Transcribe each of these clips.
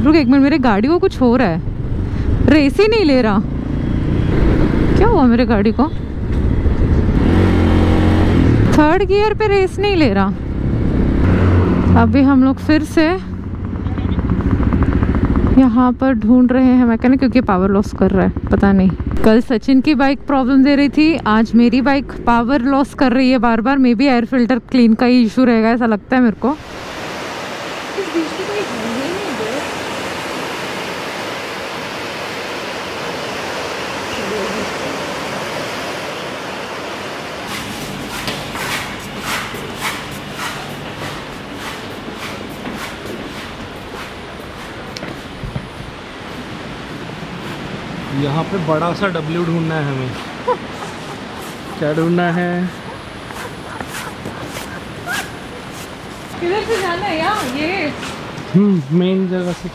रुक एक मिनट, मेरे गाड़ी को कुछ हो रहा है, रेस ही नहीं ले रहा। क्या हुआ मेरे गाड़ी को? थर्ड गियर पे रेस नहीं ले रहा। अभी हम लोग फिर से यहाँ पर ढूंढ रहे हैं मैकेनिक, क्योंकि पावर लॉस कर रहा है। पता नहीं, कल सचिन की बाइक प्रॉब्लम दे रही थी, आज मेरी बाइक पावर लॉस कर रही है बार बार। May be air filter clean का ही इशू रहेगा, ऐसा लगता है मेरे को। यहाँ पे बड़ा सा W ढूंढना है हमें। क्या ढूंढना है? किधर से जाना है यार? ये मेन जगह से।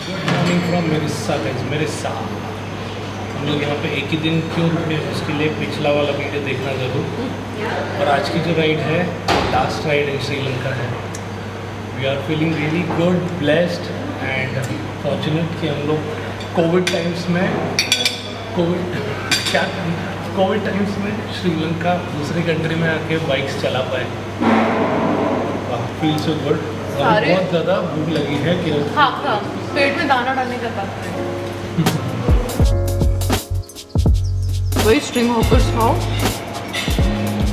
Good morning from Mirissa guys, Mirissa. हम लोग यहाँ पे एक ही दिन क्यों रुके, उसके लिए पिछला वाला वीडियो देखना जरूर। और आज की जो राइड है, लास्ट राइड इन श्रीलंका है। We are feeling really good, blessed and fortunate कि हम लोग कोविड टाइम्स में श्रीलंका दूसरी कंट्री में आके बाइक्स चला पाए। Feel so good. बहुत ज़्यादा भूख लगी है कि हाँ, पेट में दाना डालने का बात है। वही स्ट्रिंग होपर्स खाओ।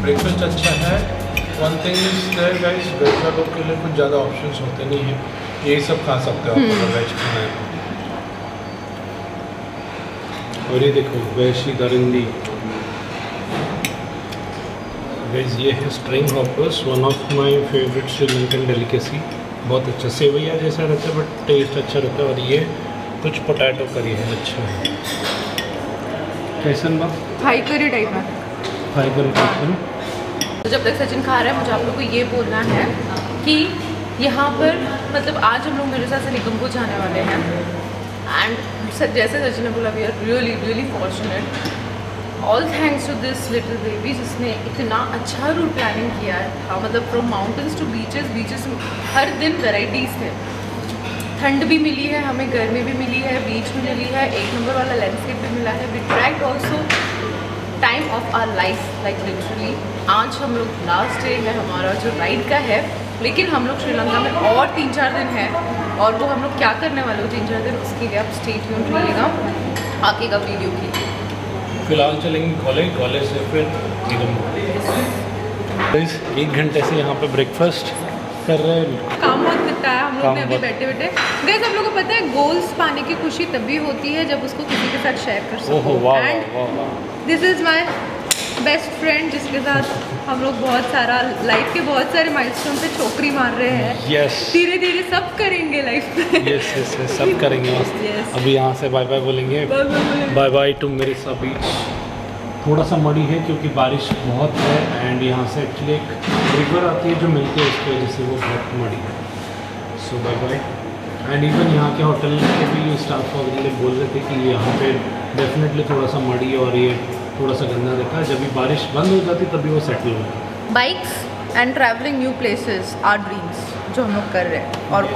ब्रेकफास्ट अच्छा है। One thing is there guys, veg वालों के लिए कुछ ज़्यादा ऑप्शंस होते नहीं हैं। यही सब खा सकते हो आप अगर वेज खाना है। और ये देखो वैशी दरिंदी वेज, ये है string hoppers, one of my favourite Sri Lankan delicacy. बहुत अच्छा सेवैया जैसा रहता है बट टेस्ट अच्छा रहता है। और ये कुछ पोटैटो करी है, अच्छा है। कैसन बा? फ्राई करी टाइप है। फ्राई करी टाइप है। तो जब तक सचिन खा रहा है, मुझे आप लोग को ये बोलना है कि यहाँ पर मतलब आज हम लोग मेरे साथ से निगमबोध जाने वाले हैं। एंड जैसे सचिन ने बोला, we are really fortunate, all thanks to this little baby, जिसने इतना अच्छा रूट प्लानिंग किया था। मतलब फ्रॉम माउंटेन्स टू बीचेस हर दिन वेराइटीज़ थे। ठंड भी मिली है हमें, गर्मी भी मिली है, बीच भी मिली है, एक नंबर वाला लैंडस्केप भी मिला है। We trekked also time of our life, like literally. आज हम लोग लास्ट डे है हमारा जो राइड का है, लेकिन हम लोग श्रीलंका में और 3-4 दिन है। और वो हम लोग क्या करने वाले हो 3-4 दिन, उसके लिए आप स्टे ट्यून्ड रहिएगा आगे का वीडियो के लिए। फिलहाल चलेंगे कॉलेज से फिर निगमबोध। 1 घंटे से यहाँ पे ब्रेकफास्ट कर रहे हैं। काम बहुत दिखता है हम लोग ने अभी बैठे गाइस। आप लोगों को पता है गोल्स पाने की खुशी तभी होती है जब उसको किसी के साथ शेयर कर सको। And this is my best friend, जिसके साथ हम लोग बहुत सारा लाइफ के बहुत सारे माइलस्टोन पे छोकरी मार रहे हैं। यस, धीरे धीरे सब करेंगे लाइफ में। यस सब करेंगे। अभी यहाँ से बाय बाय बोलेंगे, बाय बाय टू मिरिस्सा बीच। थोड़ा सा मड़ी है क्योंकि बारिश बहुत है एंड यहाँ से एक्चुअली एक रिवर आती है जो मिलती है, उसकी वजह से वो बहुत मड़ी है। सो बाय बाय। एंड इवन यहाँ के होटल के भी स्टाफ वगैरह बोल रहे थे कि यहाँ पे डेफिनेटली थोड़ा सा मड़ी और ये थोड़ा सा गंदा रहता है। जब भी बारिश बंद हो जाती तभी वो सेटल होता है। Bikes and travelling new places are dreams जो हम लोग कर रहे हैं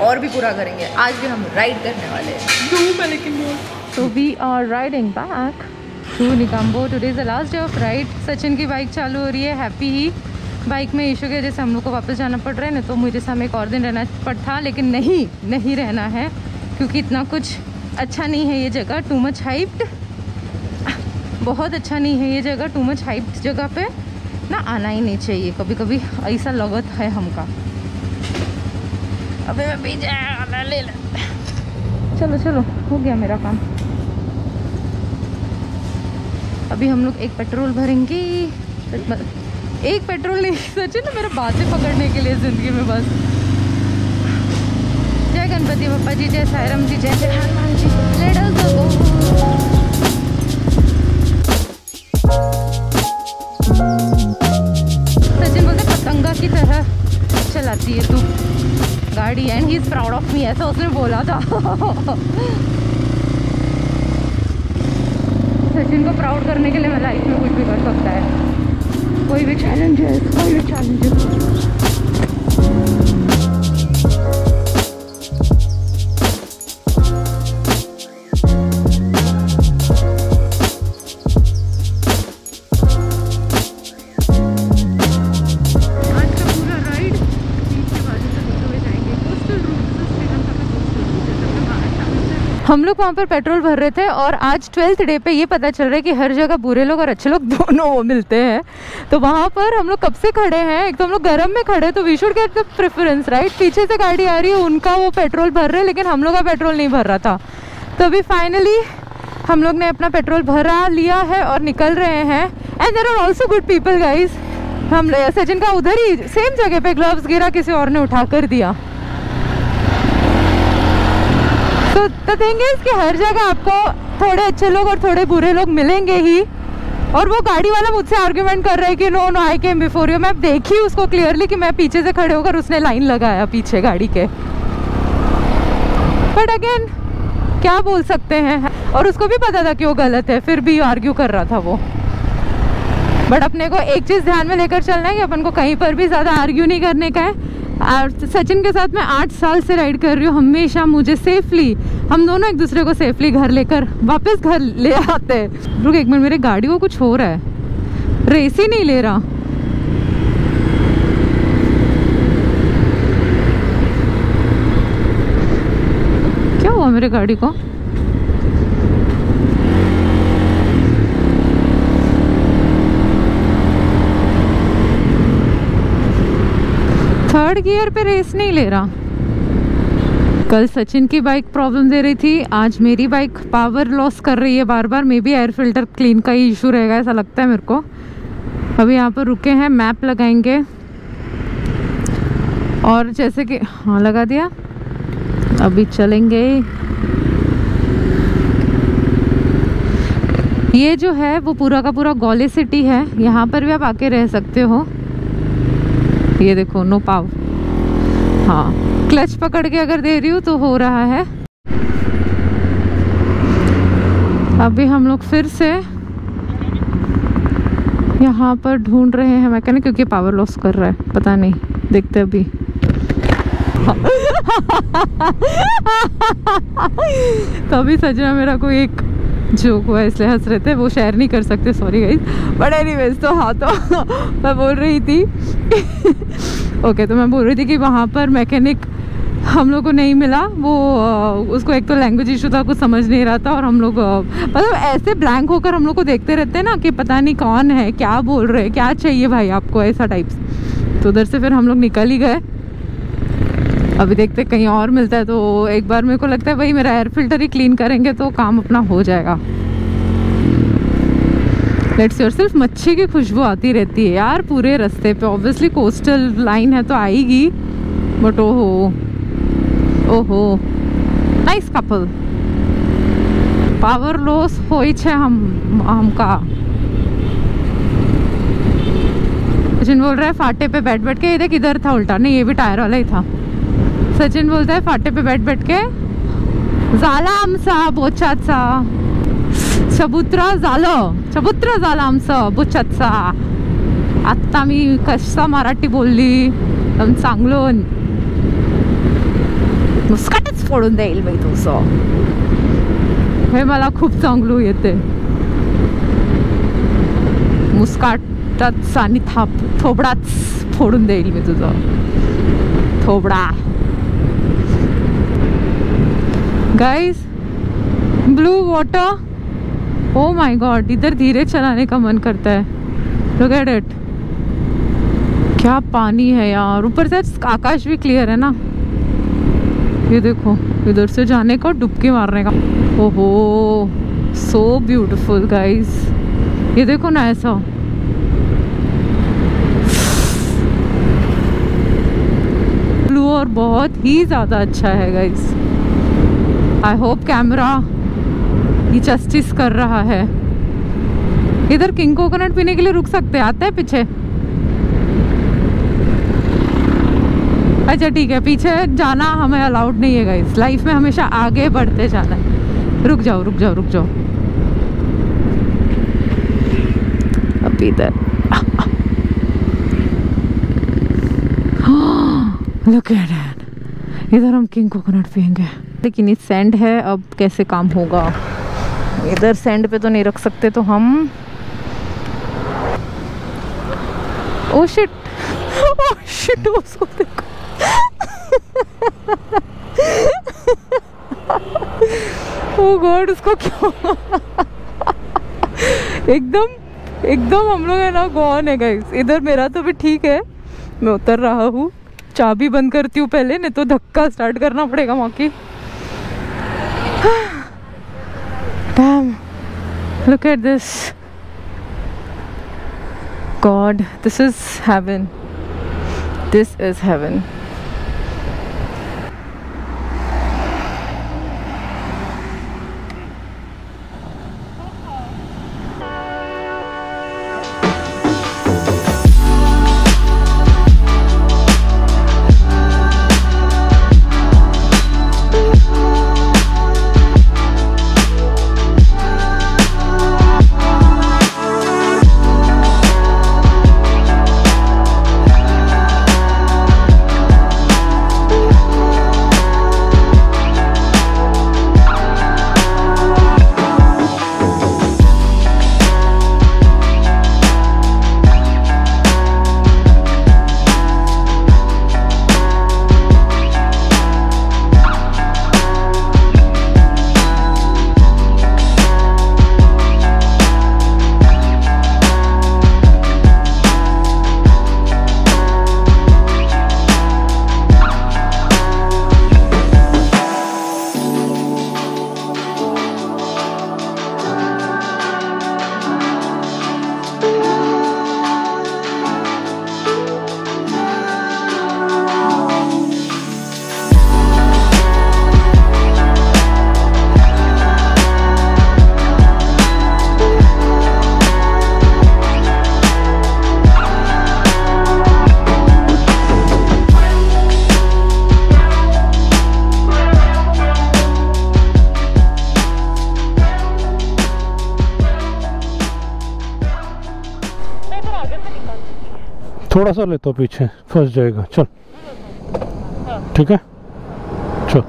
और भी पूरा करेंगे। आज भी हम राइड करने वाले हैं। So we are riding back to Nigambodh. Today is the last day of ride. Sachin की बाइक चालू हो रही है। हैप्पी ही बाइक में इशू की वजह से हम लोग को वापस जाना पड़ रहा है, नहीं तो मुझे सामने एक और दिन रहना पड़ता, लेकिन नहीं रहना है क्योंकि इतना कुछ अच्छा नहीं है ये जगह। टू मच हाइप्ड, बहुत अच्छा नहीं है ये जगह। टू मच हाइप्ड जगह पे ना आना ही नहीं चाहिए। कभी कभी ऐसा लगत है हमका। अबे मैं पीछे ले ले। चलो हो गया मेरा काम। अभी हम लोग एक पेट्रोल भरेंगे। एक पेट्रोल नहीं सचिन ना मेरा बातें पकड़ने के लिए ज़िंदगी में बस। जय गणपति बप्पा जी, जय साईराम जी, जय हनुमान जी। लेट अस गो। सचिन बोलते पतंगा की तरह चलाती है तू गाड़ी and he is proud of me, ऐसा उसने बोला था। सचिन को प्राउड करने के लिए मैं लाइफ में कुछ भी कर सकता है। कोई भी चैलेंज है, कोई भी चैलेंज है। हम लोग वहाँ पर पेट्रोल भर रहे थे और आज 12th डे पे ये पता चल रहा है कि हर जगह बुरे लोग और अच्छे लोग दोनों वो मिलते हैं। तो वहाँ पर हम लोग कब से खड़े हैं, एक तो हम लोग गर्म में खड़े, तो we should get the preference right. पीछे से गाड़ी आ रही है, उनका वो पेट्रोल भर रहे हैं, लेकिन हम लोग का पेट्रोल नहीं भर रहा था। तो अभी फाइनली हम लोग ने अपना पेट्रोल भरा लिया है और निकल रहे हैं। And there are also good people guys. हम सचिन का उधर ही सेम जगह पे ग्लव्स गिरा, किसी और ने उठा कर दिया। तो द थिंग इज कि हर जगह आपको थोड़े अच्छे लोग और थोड़े बुरे लोग मिलेंगे ही। और वो गाड़ी वाला मुझसे आर्ग्यूमेंट कर रहा है कि no no I came before you. मैं देखी उसको क्लियरली कि मैं पीछे से खड़े होकर उसने लाइन लगाया पीछे गाड़ी के। बट अगेन क्या बोल सकते हैं, और उसको भी पता था कि वो गलत है, फिर भी आर्ग्यू कर रहा था वो। बट अपने को एक चीज़ ध्यान में लेकर चलना है कि अपन को कहीं पर भी ज़्यादा आर्ग्यू नहीं करने का है। और सचिन के साथ मैं 8 साल से राइड कर रही हूँ, हमेशा मुझे सेफली, हम दोनों एक दूसरे को सेफली घर लेकर वापस घर ले आते हैं। रुक एक मिनट, मेरे गाड़ी को कुछ हो रहा है, रेस ही नहीं ले रहा। क्या हुआ मेरे गाड़ी को? थर्ड गियर पे रेस नहीं ले रहा। कल सचिन की बाइक प्रॉब्लम दे रही थी, आज मेरी बाइक पावर लॉस कर रही है बार बार। May be air filter clean का ही इशू रहेगा, ऐसा लगता है मेरे को। अभी यहाँ पर रुके हैं, मैप लगाएंगे और जैसे कि हाँ लगा दिया, अभी चलेंगे। ये जो है वो पूरा का पूरा गौली सिटी है, यहाँ पर भी आप आके रह सकते हो। ये देखो नो पाव, हाँ क्लच पकड़ के अगर दे रही हूँ तो हो रहा है। अभी हम लोग फिर से यहाँ पर ढूंढ रहे हैं मैकेनिक, क्योंकि पावर लॉस कर रहा है, पता नहीं, देखते अभी। तभी सजना मेरा कोई एक जोक हुआ इसलिए हंस रहे थे, वो शेयर नहीं कर सकते, सॉरी गाइस। बट एनीवेज तो हाँ, तो मैं बोल रही थी ओके, तो मैं बोल रही थी कि वहाँ पर मैकेनिक हम लोग को नहीं मिला। वो उसको एक तो लैंग्वेज इशू था, कुछ समझ नहीं रहा था, और हम लोग मतलब ऐसे ब्लैंक होकर हम लोग को देखते रहते हैं ना कि पता नहीं कौन है, क्या बोल रहे हैं, क्या चाहिए भाई आपको, ऐसा टाइप्स। तो उधर से फिर हम लोग निकल ही गए। अभी देखते कहीं और मिलता है तो एक बार मेरे को लगता है भाई मेरा एयर फिल्टर ही क्लीन करेंगे तो काम अपना हो जाएगा। लेट्स योरसेल्फ, मच्छी की खुशबू आती रहती है यार पूरे रास्ते पे। ऑब्वियसली कोस्टल लाइन है तो आएगी, बट ओहो ओहो, नाइस कपल। पावर लॉस होई छे हमका। सचिन बोल रहा है फाटे पे बैठ बैठ के, ये देख इधर था उल्टा, नहीं ये भी टायर वाला ही था। सचिन बोलता है फाटे पे बैठ बैठ के झाला आमचा बोचाचा, चबुत्रा झाला आमचा बोचाचा। आत्ता मी कसा मराठी बोलली, एकदम चांगलं मुस्काटच फोडून देईल बाई तुझं, हे मला खूप चांगलं येते। मुस्काटच आणि थोबडाच फोडून देईल मी तुझं थोबडा। Guys blue water, oh my god, इधर धीरे चलाने का मन करता है। लुक एट इट, क्या पानी है यार, ऊपर से आकाश भी क्लियर है ना। ये देखो इधर से जाने का, डुबकी मारने का, ओहो सो ब्यूटीफुल गाइस। ये देखो ना ऐसा, ब्लू और बहुत ही ज़्यादा अच्छा है गाइस। आई होप कैमरा ये जस्टिस कर रहा है। इधर किंग कोकोनट पीने के लिए रुक सकते हैं, आते हैं पीछे। अच्छा ठीक है, पीछे जाना हमें अलाउड नहीं है गाइस, लाइफ में हमेशा आगे बढ़ते जाना है। रुक जाओ रुक जाओ रुक जाओ, अब इधर लुक एट इट, इधर हम किंग कोकोनट पियेंगे। लेकिन ये सैंड है, अब कैसे काम होगा। इधर सैंड पे तो नहीं रख सकते, तो हम ओ शिट उसको देखो ओह गॉड, उसको क्यों एकदम हम लोग है ना गॉन है गाइस। इधर मेरा तो भी ठीक है, मैं उतर रहा हूँ। चाबी बंद करती हूँ पहले, नहीं तो धक्का स्टार्ट करना पड़ेगा वहाँ की। Damn, look at this. God, this is heaven. This is heaven. थोड़ा सा लेता पीछे, फंस जाएगा। चल ठीक है, चल।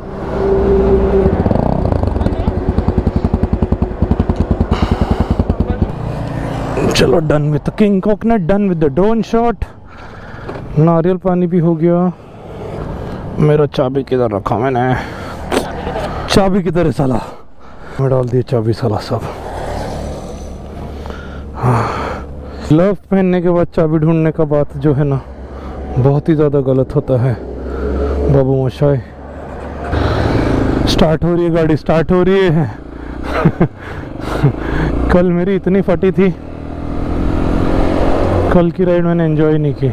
चलो done with the king coconut, done with the drone shot. नारियल पानी भी हो गया। मेरा चाबी किधर रखा मैंने? चाबी किधर है साला? मैं डाल दिया चाबी साला सब। ग्लव पहनने के बाद चाबी ढूंढने का बात जो है ना, बहुत ही ज़्यादा गलत होता है बाबू मोशाय। स्टार्ट हो रही है गाड़ी, स्टार्ट हो रही है। कल मेरी इतनी फटी थी, कल की राइड मैंने एंजॉय नहीं की,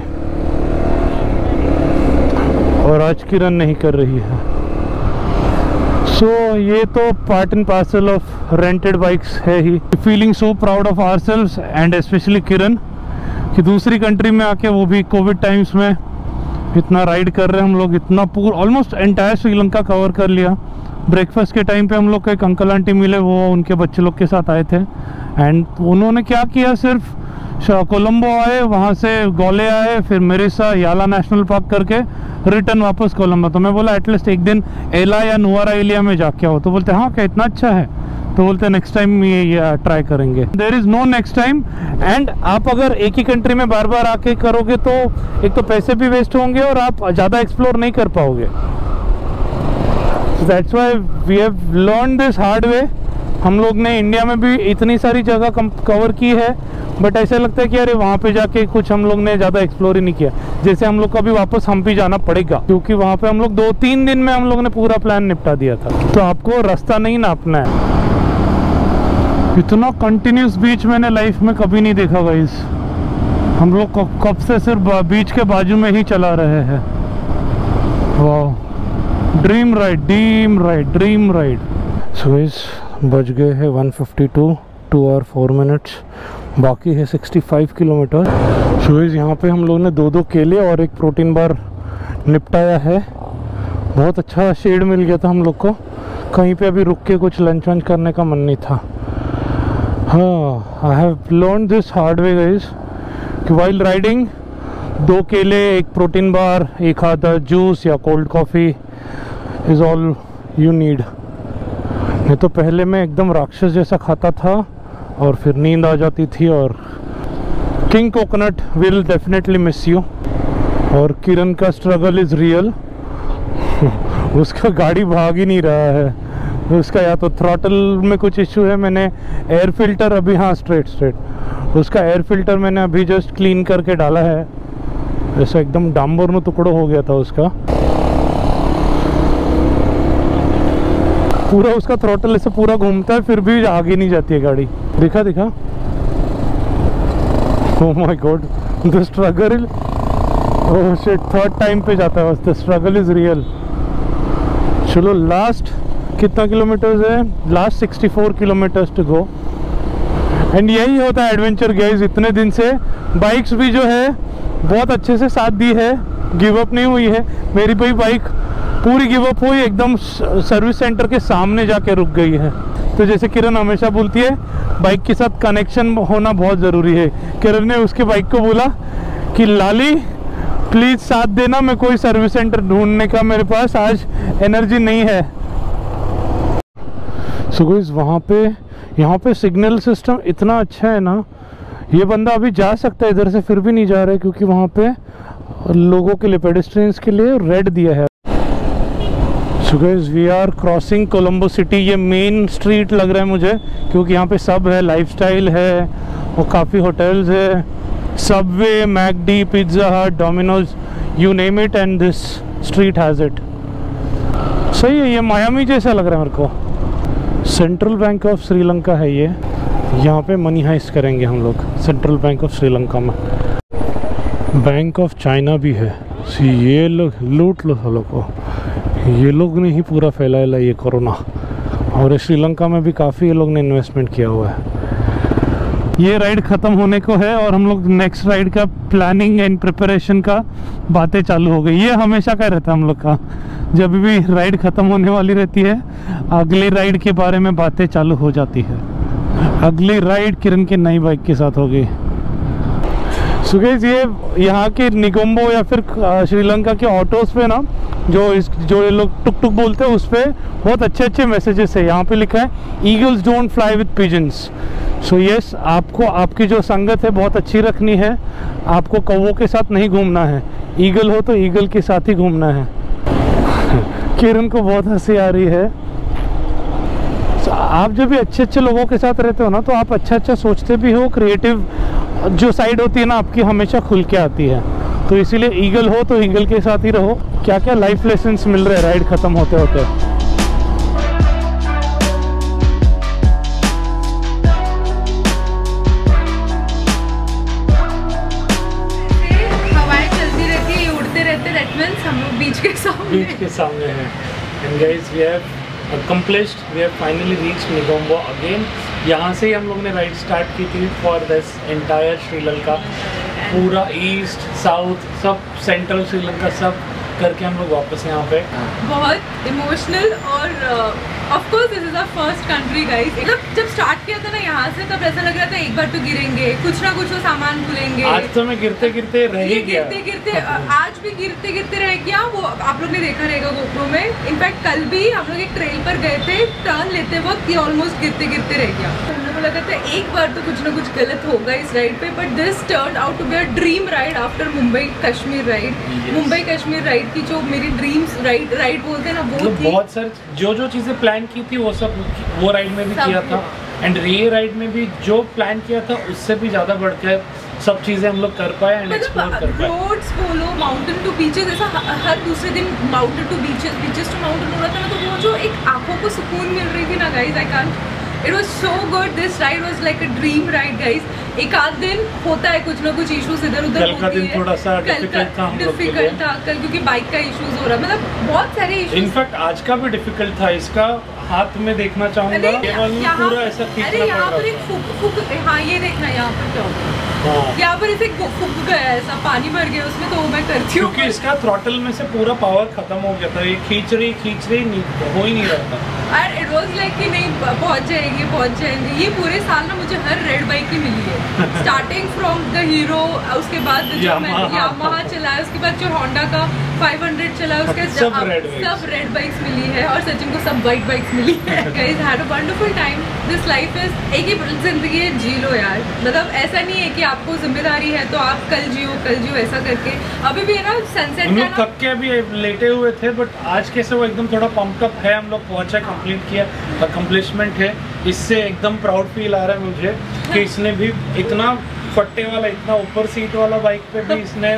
और आज की रन नहीं कर रही है। सो ये तो part and parcel of rented bikes है ही। Feeling so proud of ourselves and specially Kiran, कि दूसरी कंट्री में आके, वो भी कोविड टाइम्स में, इतना राइड कर रहे हैं हम लोग। इतना पूरा ऑलमोस्ट एंटायर श्रीलंका कवर कर लिया। ब्रेकफास्ट के टाइम पे हम लोग को एक अंकल आंटी मिले, वो उनके बच्चे लोग के साथ आए थे, एंड उन्होंने क्या किया, सिर्फ कोलंबो आए, वहाँ से गोले आए, फिर मेरिसा, याला नेशनल पार्क करके रिटर्न वापस कोलंबो। तो मैं बोला एटलीस्ट एक दिन एला या नुआरा एलिया में जाके आओ। तो बोलते हाँ क्या इतना अच्छा है? तो बोलते नेक्स्ट टाइम ये ट्राई करेंगे। There is no next time. And आप अगर एक ही कंट्री में बार बार आके करोगे तो एक तो पैसे भी वेस्ट होंगे और आप ज़्यादा एक्सप्लोर नहीं कर पाओगे। That's why we have learn this hard way. हम लोग ने इंडिया में भी इतनी सारी जगह कवर की है, बट ऐसा लगता है कि अरे वहाँ पे जाके कुछ हम लोग ने ज़्यादा एक्सप्लोर ही नहीं किया। जैसे हम लोग को अभी वापस हम्पी जाना पड़ेगा, क्योंकि वहाँ पे हम लोग 2-3 दिन में हम लोग ने पूरा प्लान निपटा दिया था। तो आपको रास्ता नहीं नापना है। इतना कंटिन्यूस बीच मैंने लाइफ में कभी नहीं देखा गाइस। हम लोग कब से सिर्फ बीच के बाजू में ही चला रहे हैं। वाह, ड्रीम राइड। सो गाइस बज गए हैं 152, 2 और 4 मिनट्स, बाकी है 65 किलोमीटर। सो गाइस यहाँ पे हम लोग ने 2 केले और एक प्रोटीन बार निपटाया है। बहुत अच्छा शेड मिल गया था हम लोग को। कहीं पे अभी रुक के कुछ लंच वंच करने का मन नहीं था। हाँ, I have learn this hard way guys, कि वाइल राइडिंग 2 केले, एक प्रोटीन बार, एक आधा जूस या cold coffee is all you need. नहीं तो पहले मैं एकदम राक्षस जैसा खाता था और फिर नींद आ जाती थी। और king coconut will definitely miss you. और किरण का स्ट्रगल इज़ रियल। उसका गाड़ी भाग ही नहीं रहा है, उसका या तो थ्रॉटल में कुछ इश्यू है। मैंने एयर फिल्टर अभी, हाँ स्ट्रेट उसका एयर फिल्टर मैंने अभी जस्ट क्लीन करके डाला है। ऐसा एकदम डांबर में टुकड़ा हो गया था उसका। पूरा उसका थ्रॉटल ऐसे पूरा घूमता है फिर भी आगे नहीं जाती है गाड़ी। दिखा दिखा। Oh my god, the struggle. Oh shit, third time पे जाता है बस। The struggle is real. चलो लास्ट कितना किलोमीटर्स है? Last 64 kilometres to go. And यही होता है एडवेंचर गाइस। इतने दिन से बाइक्स भी जो है बहुत अच्छे से साथ दी है, गिव अप नहीं हुई है। मेरी भाई बाइक पूरी गिव अप हुई, एकदम सर्विस सेंटर के सामने जाके रुक गई है। तो जैसे किरण हमेशा बोलती है बाइक के साथ कनेक्शन होना बहुत ज़रूरी है। किरण ने उसके बाइक को बोला कि लाली प्लीज़ साथ देना, मैं कोई सर्विस सेंटर ढूंढने का मेरे पास आज एनर्जी नहीं है। सो गाइस वहाँ पे यहाँ पे सिग्नल सिस्टम इतना अच्छा है ना, ये बंदा अभी जा सकता है इधर से फिर भी नहीं जा रहा है क्योंकि वहाँ पे लोगों के लिए, पेडेस्ट्रियंस के लिए रेड दिया है। So guys we are crossing Colombo city. ये मेन स्ट्रीट लग रहा है मुझे क्योंकि यहाँ पे सब है, लाइफस्टाइल है और काफ़ी होटल्स है, सबवे, मैकडी, पिज्ज़ा हट, Domino's, you name it and this street has it. सही है, ये मायामी जैसा लग रहा है मेरे को। सेंट्रल बैंक ऑफ श्रीलंका है ये। यहाँ पे मनी हाइस्ट करेंगे हम लोग सेंट्रल बैंक ऑफ श्रीलंका में। बैंक ऑफ चाइना भी है। सी ये लोग लूट लो सालों को, ये लोग ने ही पूरा फैलाया ये कोरोना। और श्रीलंका में भी काफ़ी ये लोग ने इन्वेस्टमेंट किया हुआ है। ये राइड ख़त्म होने को है और हम लोग नेक्स्ट राइड का प्लानिंग एंड प्रिपरेशन का बातें चालू हो गई। ये हमेशा का रहता है हम लोग का, जब भी राइड ख़त्म होने वाली रहती है अगली राइड के बारे में बातें चालू हो जाती है। अगली राइड किरण की नई बाइक के साथ होगी। सो गाइस ये यहाँ के निगोम्बो या फिर श्रीलंका के ऑटोज़ पे ना जो ये लोग टुक टुक बोलते हैं उस पर बहुत अच्छे अच्छे मैसेजेस है। यहाँ पे लिखा है eagles don't fly with pigeons. So yes, आपको आपकी जो संगत है बहुत अच्छी रखनी है। आपको कौवों के साथ नहीं घूमना है, ईगल हो तो ईगल के साथ ही घूमना है। किरण को बहुत हंसी आ रही है। आप जब भी अच्छे अच्छे लोगों के साथ रहते हो ना तो आप अच्छा अच्छा सोचते भी हो, क्रिएटिव जो साइड होती है ना आपकी हमेशा खुल के आती है। तो इसीलिए ईगल हो तो ईगल के साथ ही रहो। क्या क्या लाइफ लेसन्स मिल रहे हैं राइड ख़त्म होते होते। हवाएं चलती रहती है, उड़ते रहते, दैट मींस हम लोग बीच के सामने हैं। And guys we have accomplished, we have finally reached Negombo again। यहाँ से ही हम लोग ने राइड स्टार्ट की थी फॉर दिस एंटायर श्रीलंका। पूरा ईस्ट साउथ सब सेंट्रल श्रीलंका सब करके हम लोग वापस यहाँ पे। बहुत इमोशनल और of course this is our first country guys. जब स्टार्ट किया था ना यहाँ से तब ऐसा लग रहा था एक बार तो गिरेंगे, कुछ ना कुछ तो सामान भूलेंगे। आज तो मैं गिरते गिरते रह ही गया। गिरते आज भी गिरते रह गया। वो आप लोग ने देखा रहेगा गोप्रो में। इनफैक्ट कल भी हम लोग एक ट्रेल पर गए थे, टर्न लेते वक्त ये ऑलमोस्ट गिरते रह गया। हम लोग को लगा था एक बार तो कुछ ना कुछ गलत होगा इस राइड पे, but this turn out to be a dream ride after Mumbai Kashmir ride. Mumbai Kashmir ride की जो मेरी ड्रीम्स राइड बोलते हैं ना वो थी। बहुत सारी जो चीज़ें प्लान की थी वो सब वो राइड में भी किया था। एंड ये राइड में भी जो प्लान किया था उससे भी ज़्यादा बढ़कर सब चीज़ें हम लोग कर पाए एंड एक्सप्लोर कर पाए। रोड्स बोलो, माउंटेन टू बीचेस, ऐसा हर दूसरे दिन mountain to beaches to mountain हो रहा था ना, तो वो जो एक आंखों को सुकून मिल रही थी ना guys, I can't. It was so good. This ride was like a dream ride guys. एक आध दिन होता है कुछ ना कुछ इश्यूज इधर उधर होती है। थोड़ा सा डिफिकल्ट था कल क्योंकि बाइक का इश्यूज हो रहा, मतलब बहुत सारे इश्यूज। इनफैक्ट आज का भी डिफिकल्ट था। इसका हाथ में देखना चाहूंगा, पूरा ऐसा खींचना यहाँ पर एक फुक। हाँ ये देखना यहाँ पर क्या होगा, यहाँ पर इसे फुक गया, ऐसा पानी भर गया उसमें, तो वो मैं करती हूँ क्योंकि इसका थ्रॉटल में से पूरा पावर खत्म हो गया था। ये खींच रही हो ही नहीं रहा था। और इट वाज लाइक कि नहीं पहुँच जाएंगे। ये पूरे साल ना मुझे हर रेड बाइक ही मिली है। स्टार्टिंग फ्रॉम द हीरो, उसके बाद जो मैंने यामाहा चलाया, उसके बाद जो होंडा का 500 चला उसके सब रेड बाइक्स मिली है और सचिन को सब वाइट बाइक्स मिली है। Guys had a wonderful time. This life is एक ही जिंदगी है, जी लो यार। मतलब ऐसा नहीं है कि आपको जिम्मेदारी है तो आप कल जियो ऐसा करके। अभी भी है ना सनसेट हम लोग थक के अभी लेटे हुए थे, बट आज कैसे वो एकदम थोड़ा पंप अप है। हम लोग पहुंचा, कंप्लीट किया, अकम्पलिशमेंट है। इससे एकदम प्राउड फील आ रहा है मुझे कि इसने भी इतना फट्टे वाला, इतना ऊपर सीट वाला बाइक पे भी इसने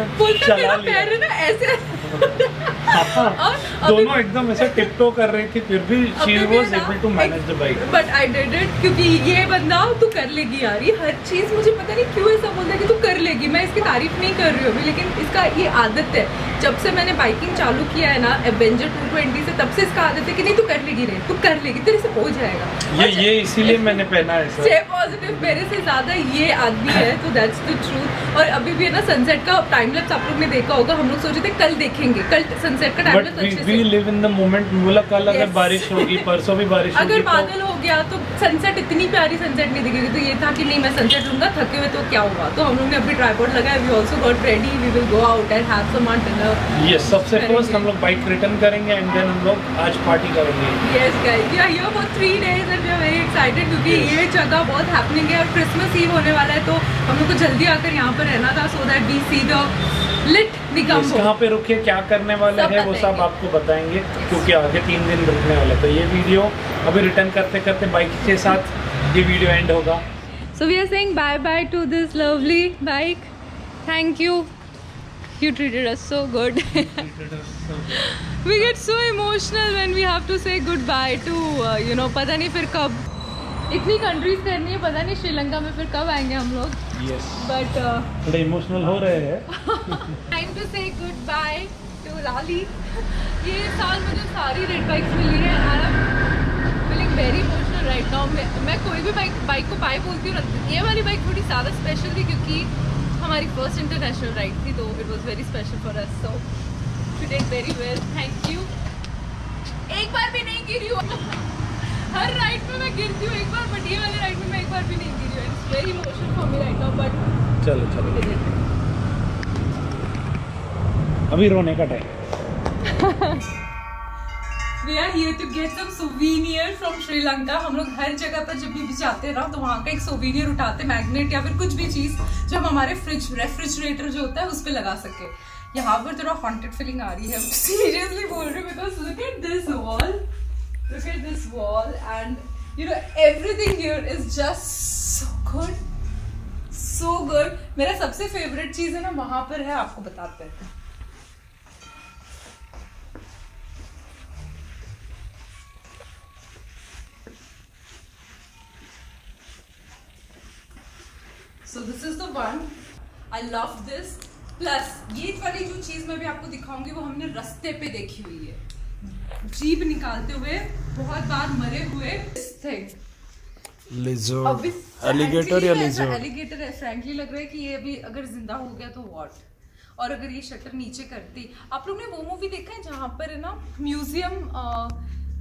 चला लिया। ना ऐसे दोनों एकदम ऐसे टिप्टो कर रही थी, फिर भी she was able to manage the bike. But I did it क्योंकि ये बंदा तू कर लेगी यार, ये हर चीज़ मुझे पता नहीं क्यों ऐसा बोलता है कि तू कर लेगी। मैं इसकी तारीफ नहीं कर रही हूँ अभी, लेकिन इसका ये आदत है। जब से मैंने बाइकिंग चालू किया है ना एवेंजर 220 से, तब से इसका आदत है कि नहीं तू कर लेगी रे, तू कर लेगी, तेरे से हो जाएगा। ये इसीलिए मैंने पहना है। स्टे पॉजिटिव, मेरे से ज़्यादा ये आदमी है, तो दैट्स द ट्रूथ। और अभी भी है ना सनसेट का टाइम लैप्स आप लोग ने देखा होगा। हम लोग सोचे थे कल देखेंगे, कल सनसेट का टाइम लैप्स अच्छे से। We live in the moment। बोला कल अगर बारिश होगी, परसों भी बारिश होगी, अगर बादल हो गया तो सनसेट, इतनी प्यारी सनसेट नहीं दिखेगी। तो ये था कि नहीं मैं सनसेट लूंगा, थके हुए तो क्या हुआ। तो हम लोग ने अभी ट्राइपॉड लगाया। We also got ready, we will go out and have some dinner. Yes, सबसे फर्स्ट हम लोग बाइक रिटर्न करेंगे एंड देन हम लोग आज पार्टी करेंगे। Yes guys, we are here for 3 days and we are very excited क्योंकि ये जगह बहुत हैपनिंग है और क्रिसमस ईव होने वाला है। तो हम लोग को जल्दी आकर यहाँ पर रहना था so that we see the lit निगम। कहाँ पे रुके, क्या करने वाले हैं, वो सब आपको बताएंगे क्योंकि आगे 3 दिन रुकने वाले। तो ये वीडियो अभी रिटर्न करते करते बाइक के साथ ये वीडियो एंड होगा। So we are saying bye bye to this lovely bike. Thank you. You treated us so good. We get so emotional when we have to say goodbye to पता नहीं फिर कब इतनी countries करनी है, पता नहीं श्रीलंका में फिर कब आएंगे हम लोग। Yes. But थोड़ा इमोशनल हो रहे हैं। Time to say goodbye to Lali. ये साल मुझे सारी रेड बाइक्स मिली है and I'm feeling very emotional right now. मैं कोई भी बाइक को बाय बोलती हूँ। ये वाली बाइक थोड़ी ज़्यादा स्पेशल थी क्योंकि हमारी फर्स्ट इंटरनेशनल राइड थी, तो it was very special for us. So she did very well, thank you. एक बार भी नहीं गिरी हूँ। हर राइड में मैं गिरती हूँ एक बार, बट ये वाली राइड में मैं एक बार भी नहीं गिरी हूँ। It's very emotional for me right now, but चलो अभी रोने का time. We are here to get some souvenir from Sri Lanka. हम लोग हर जगह पर जब भी जाते हैं ना तो वहाँ का एक souvenir उठाते, मैग्नेट या फिर कुछ भी चीज़ जो हम हमारे रेफ्रिजरेटर जो होता है उस पर लगा सके। यहाँ पर थोड़ा हॉन्टेड फीलिंग आ रही है, सीरियसली बोल रही हूँ, because look at this wall and everything here is just so good. मेरा सबसे फेवरेट चीज़ है ना वहाँ पर है, आपको बताते हैं। So this is the one. I love this. Plus ये वाली जो चीज़ मैं भी आपको दिखाऊंगी वो हमने रास्ते पे देखी हुई है, जीप निकालते हुए बहुत बार मरे हुए एलिगेटर या लिजर्ड। एलिगेटर है। फ्रैंकली लग रहा है कि ये अभी अगर जिंदा हो गया तो व्हाट। और अगर ये शटर नीचे करती। आप लोग ने वो मूवी देखा है जहाँ पर है ना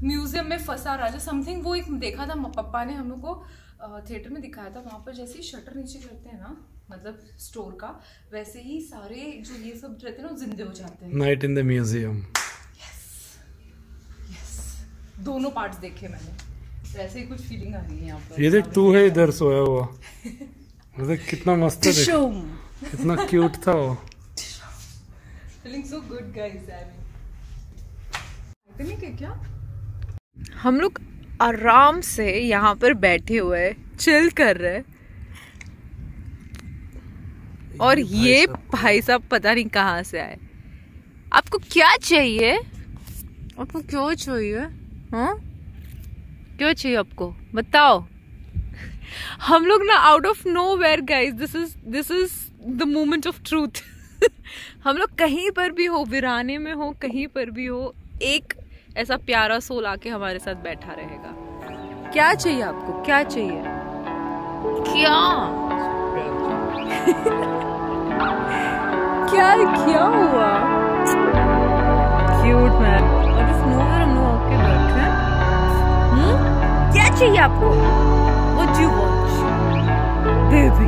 म्यूजियम में फंसा राजा समथिंग, वो एक देखा था पापा ने हम लोग को थिएटर में दिखाया था। वहाँ पर जैसे ही शटर नीचे करते हैं ना, मतलब स्टोर का, वैसे ही सारे जो ये सब रहते हैं ना जिंदे हो जाते हैं। Night in the museum. Yes, दोनों पार्ट्स देखे मैंने, वैसे ही कुछ फीलिंग आ रही है यहाँ पर। ये देख तू है इधर सोया हुआ, देख कितना मस्त है, कितना क्यूट था वो। Feeling so good guys. I mean क्या हम लोग आराम से यहाँ पर बैठे हुए चिल कर रहे, और ये भाई साहब पता नहीं कहाँ से आए। आपको क्या चाहिए? आपको क्यों चाहिए? हाँ, क्यों चाहिए आपको, बताओ। हम लोग ना out of nowhere guys, this is the moment of truth. हम लोग कहीं पर भी हो, वीराने में हो, कहीं पर भी हो, एक ऐसा प्यारा सोल आके हमारे साथ बैठा रहेगा। क्या चाहिए आपको, क्या चाहिए, क्या क्या हुआ? Cute man. और इस नोवेयर हम लोग आके बैठे हैं। क्या चाहिए आपको? What do you want? Baby.